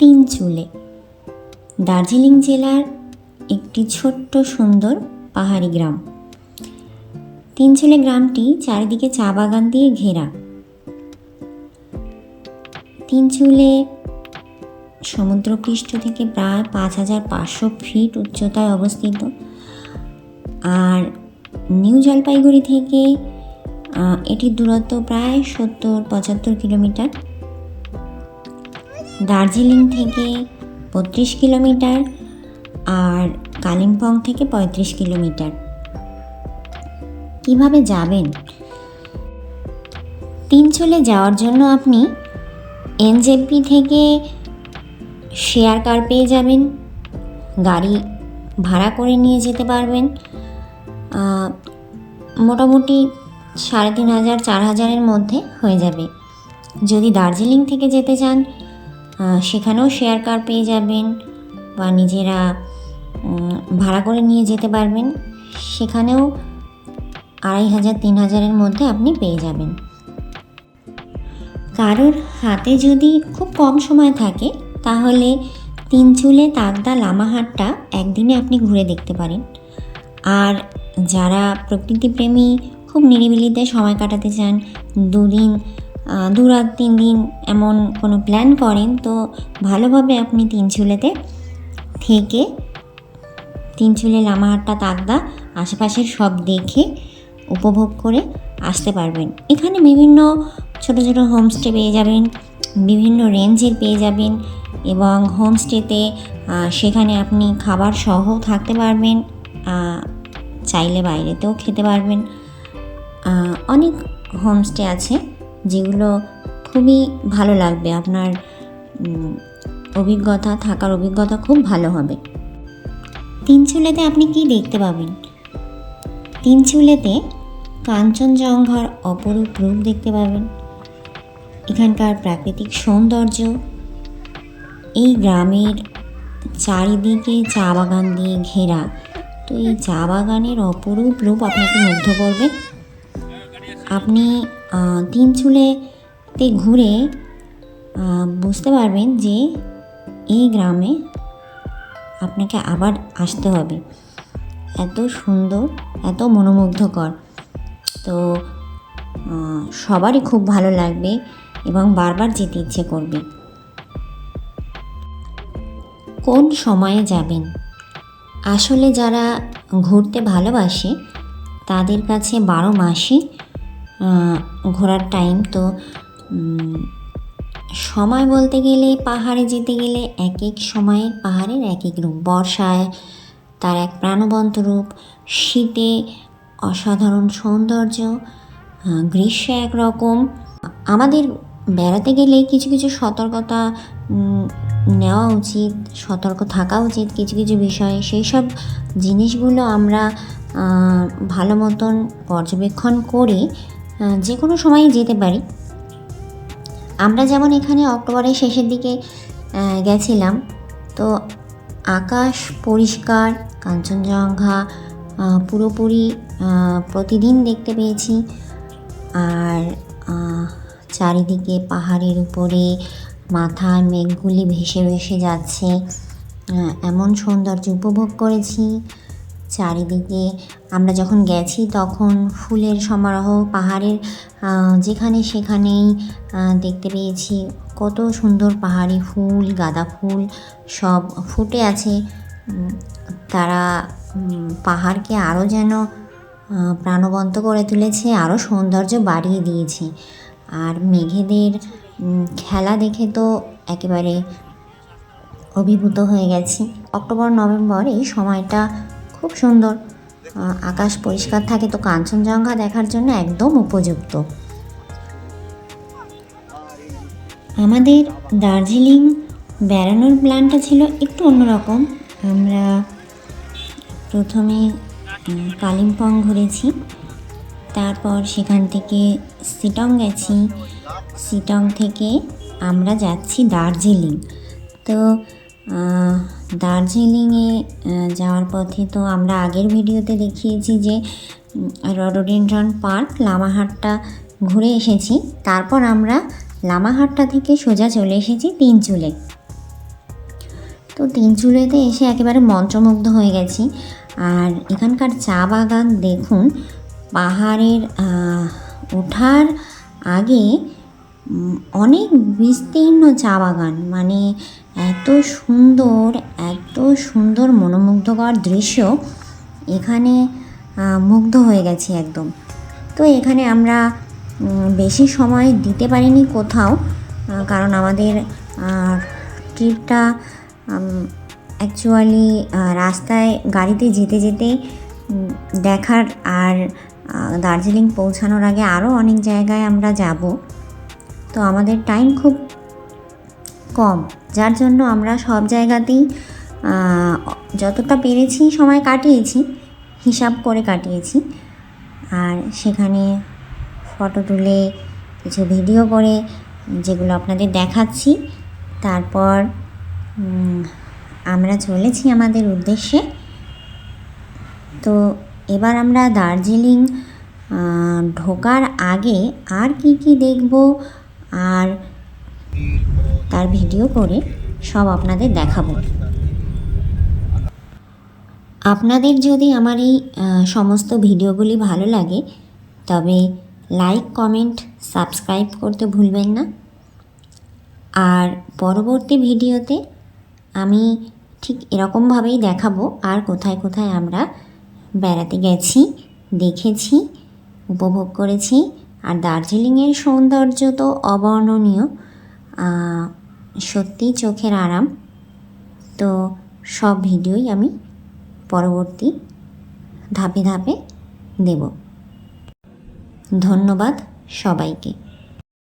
তিনচুলে দার্জিলিং জেলার একটি ছোট্ট সুন্দর পাহাড়ি গ্রাম। তিনচুলে গ্রামটি চারিদিকে চা বাগান দিয়ে ঘেরা। তিনচুলে সমুদ্রপৃষ্ঠ থেকে প্রায় 5,500 ফিট উচ্চতায় অবস্থিত। আর নিউ জলপাইগুড়ি থেকে এটির দূরত্ব প্রায় 70-75 কিলোমিটার। দার্জিলিং থেকে 32 কিলোমিটার আর কালিম্পং থেকে 35 কিলোমিটার। কিভাবে যাবেন? তিনচুলে যাওয়ার জন্য আপনি এনজেপি থেকে শেয়ার কার পেয়ে যাবেন, গাড়ি ভাড়া করে নিয়ে যেতে পারবেন। মোটামুটি 3,500-4,000-এর মধ্যে হয়ে যাবে। যদি দার্জিলিং থেকে যেতে চান সেখানেও শেয়ার কার পেয়ে যাবেন বা নিজেরা ভাড়া করে নিয়ে যেতে পারবেন, সেখানেও 2,500-3,000-এর মধ্যে আপনি পেয়ে যাবেন। কারোর হাতে যদি খুব কম সময় থাকে তাহলে তিনচুলে তাকদা লামাহাটটা একদিনে আপনি ঘুরে দেখতে পারেন। আর যারা প্রকৃতিপ্রেমী, খুব নিরিবিলিতে সময় কাটাতে চান, 2 রাত 3 দিন এমন কোনো প্ল্যান করেন, তো ভালোভাবে আপনি তিনচুলেতে থেকে তিনচুলে লামাহাট্টা তাকদা আশেপাশের সব দেখে উপভোগ করে আসতে পারবেন। এখানে বিভিন্ন ছোট ছোট হোমস্টে পেয়ে যাবেন, বিভিন্ন রেঞ্জের পেয়ে যাবেন এবং হোমস্টেতে সেখানে আপনি খাবার সহ থাকতে পারবেন, চাইলে বাইরেতেও খেতে পারবেন। অনেক হোমস্টে আছে যেগুলো খুবই ভালো লাগবে, আপনার থাকার অভিজ্ঞতা খুব ভালো হবে। তিনচুলেতে আপনি কি দেখতে পাবেন? তিনচুলেতে কাঞ্চনজঙ্ঘার অপরূপ রূপ দেখতে পাবেন। এখানকার প্রাকৃতিক সৌন্দর্য, এই গ্রামের চারিদিকে চা বাগান দিয়ে ঘেরা, তো এই চা বাগানের অপরূপ রূপ আপনাকে মুগ্ধ করবে। আপনি তিনচুলেতে ঘুরে বুঝতে পারবেন যে এই গ্রামে আপনাকে আবার আসতে হবে, এত সুন্দর, এত মনোমুগ্ধকর। তো সবারই খুব ভালো লাগবে এবং বারবার যেতে ইচ্ছে করবে। কোন সময়ে যাবেন? আসলে যারা ঘুরতে ভালোবাসে তাদের কাছে 12 মাসই ঘোরার টাইম। তো সময় বলতে গেলে, পাহাড়ে যেতে গেলে এক এক সময়ের পাহাড়ের এক এক রূপ। বর্ষায় তার এক প্রাণবন্ত রূপ, শীতে অসাধারণ সৌন্দর্য, গ্রীষ্মে একরকম। আমাদের বেড়াতে গেলে কিছু কিছু সতর্কতা নেওয়া উচিত, সতর্ক থাকা উচিত কিছু কিছু বিষয়ে। সেই সব জিনিসগুলো আমরা ভালো মতন পর্যবেক্ষণ করে যে কোনো সময়ই যেতে পারি। আমরা যেমন এখানে অক্টোবরের শেষের দিকে গেছিলাম, তো আকাশ পরিষ্কার, কাঞ্চনজঙ্ঘা পুরোপুরি প্রতিদিন দেখতে পেয়েছি। আর চারিদিকে পাহাড়ের উপরে মাথায় মেঘগুলি ভেসে ভেসে যাচ্ছে, এমন সৌন্দর্য উপভোগ করেছি। চারিদিকে আমরা যখন গেছি তখন ফুলের সমারোহ পাহাড়ের যেখানে সেখানেই দেখতে পেয়েছি। কত সুন্দর পাহাড়ি ফুল, গাঁদা ফুল সব ফুটে আছে। তারা পাহাড়কে আরও যেন প্রাণবন্ত করে তুলেছে, আরও সৌন্দর্য বাড়িয়ে দিয়েছে। আর মেঘেদের খেলা দেখে তো একেবারে অভিভূত হয়ে গেছি। অক্টোবর-নভেম্বর এই সময়টা খুব সুন্দর, আকাশ পরিষ্কার থাকে, তো কাঞ্চনজঙ্ঘা দেখার জন্য একদম উপযুক্ত। আমাদের দার্জিলিং বেড়ানোর প্ল্যানটা ছিল একটু অন্যরকম। আমরা প্রথমে কালিম্পং ঘুরেছি, তারপর সেখান থেকে শিটং গেছি। শিটং থেকে আমরা যাচ্ছি দার্জিলিং। তো দার্জিলিংয়ে যাওয়ার পথে তো আমরা আগের ভিডিওতে দেখিয়েছি যে রডোডেনড্রন পার্ক, লামাহাট্টা ঘুরে এসেছি। তারপর আমরা লামাহাট্টা থেকে সোজা চলে এসেছি তিনচুলে। তো তিনচুলেতে এসে একেবারে মন্ত্রমুগ্ধ হয়ে গেছি। আর এখানকার চা বাগান দেখুন, পাহাড়ের ওঠার আগে অনেক বিস্তীর্ণ চা বাগান, মানে এত সুন্দর মনোমুগ্ধকর দৃশ্য, এখানে মুগ্ধ হয়ে গেছি একদম। তো এখানে আমরা বেশি সময় দিতে পারিনি কোথাও, কারণ আমাদের ট্রিপটা অ্যাকচুয়ালি রাস্তায় গাড়িতে যেতে যেতে দেখার, আর দার্জিলিং পৌঁছানোর আগে আরও অনেক জায়গায় আমরা যাব। তো আমাদের টাইম খুব কম, যার জন্য আমরা সব জায়গাতেই যতটা পেরেছি সময় কাটিয়েছি, হিসাব করে কাটিয়েছি। আর সেখানে ফটো তুলে, কিছু ভিডিও করে, যেগুলো আপনাদের দেখাচ্ছি। তারপর আমরা চলেছি আমাদের উদ্দেশ্যে। তো এবার আমরা দার্জিলিং ঢোকার আগে আর কি দেখব আর তার ভিডিও করে সব আপনাদের দেখাবো। আপনাদের যদি আমার এই সমস্ত ভিডিওগুলি ভালো লাগে, তবে লাইক, কমেন্ট, সাবস্ক্রাইব করতে ভুলবেন না। আর পরবর্তী ভিডিওতে আমি ঠিক এরকমভাবেই দেখাবো আর কোথায় কোথায় আমরা বেড়াতে গেছি, দেখেছি, উপভোগ করেছি। আর দার্জিলিংয়ের সৌন্দর্য তো অবর্ণনীয়, সত্যিই চোখের আরাম। তো সব ভিডিওই আমি পরবর্তী ধাপে ধাপে দেব। ধন্যবাদ সবাইকে।